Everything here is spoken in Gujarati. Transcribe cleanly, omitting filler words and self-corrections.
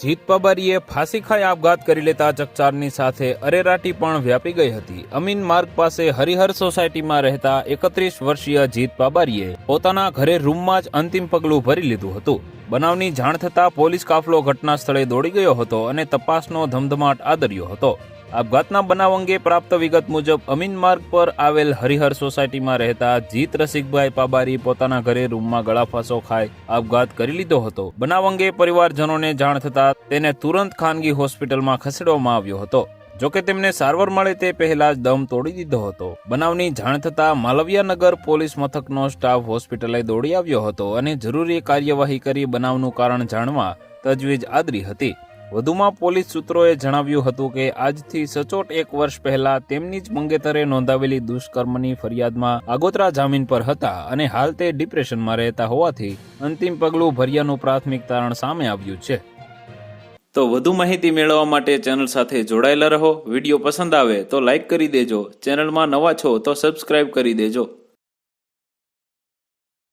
જીત પાબારીએ ફાંસી ખાઈ આપઘાત કરી લેતા ચકચારની સાથે અરેરાટી પણ વ્યાપી ગઈ હતી। અમીન માર્ગ પાસે હરિહર સોસાયટીમાં રહેતા 31 વર્ષીય જીત પાબારીએ પોતાના ઘરે રૂમમાં જ અંતિમ પગલું ભરી લીધું હતું। બનાવની જાણ થતાં પોલીસ કાફલો ઘટના સ્થળે દોડી ગયો હતો અને તપાસનો ધમધમાટ આદર્યો હતો। આપઘાતના બનાવ અંગે પ્રાપ્ત વિગત મુજબ અમીન માર્ગ પર આવેલ હરિહર સોસાયટીમાં રહેતા જીત રસિકભાઈ પાબારી પોતાના ઘરે રૂમમાં ગળાફાંસો ખાઈ આપઘાત કરી લીધો હતો। બનાવ અંગે પરિવારજનોને જાણ થતાં તેને તુરંત ખાનગી હોસ્પિટલમાં ખસેડવામાં આવ્યો હતો। જોકે તેમને સારવાર મળે તે પહેલા જ દમ તોડી દીધો હતો। બનાવની જાણ થતાં માલવિયાનગર પોલીસ મથકનો સ્ટાફ હોસ્પિટલે દોડી આવ્યો હતો અને જરૂરી કાર્યવાહી કરી બનાવનું કારણ જાણવા તજવીજ આદરી હતી। વધુમાં પોલીસ સૂત્રોએ જણાવ્યું હતું કે આજથી સચોટ 1 વર્ષ પહેલા તેમની જ મંગેતરે નોંધાવેલી દુષ્કર્મની ફરિયાદમાં આગોતરા જામીન પર હતા અને હાલ તે ડિપ્રેશનમાં રહેતા હોવાથી અંતિમ પગલું ભર્યાનું પ્રાથમિક તારણ સામે આવ્યું છે। તો વધુ માહિતી મેળવવા માટે ચેનલ સાથે જોડાયેલા રહો। વિડીયો પસંદ આવે તો લાઇક કરી દેજો। ચેનલમાં નવા છો તો સબસ્ક્રાઇબ કરી દેજો।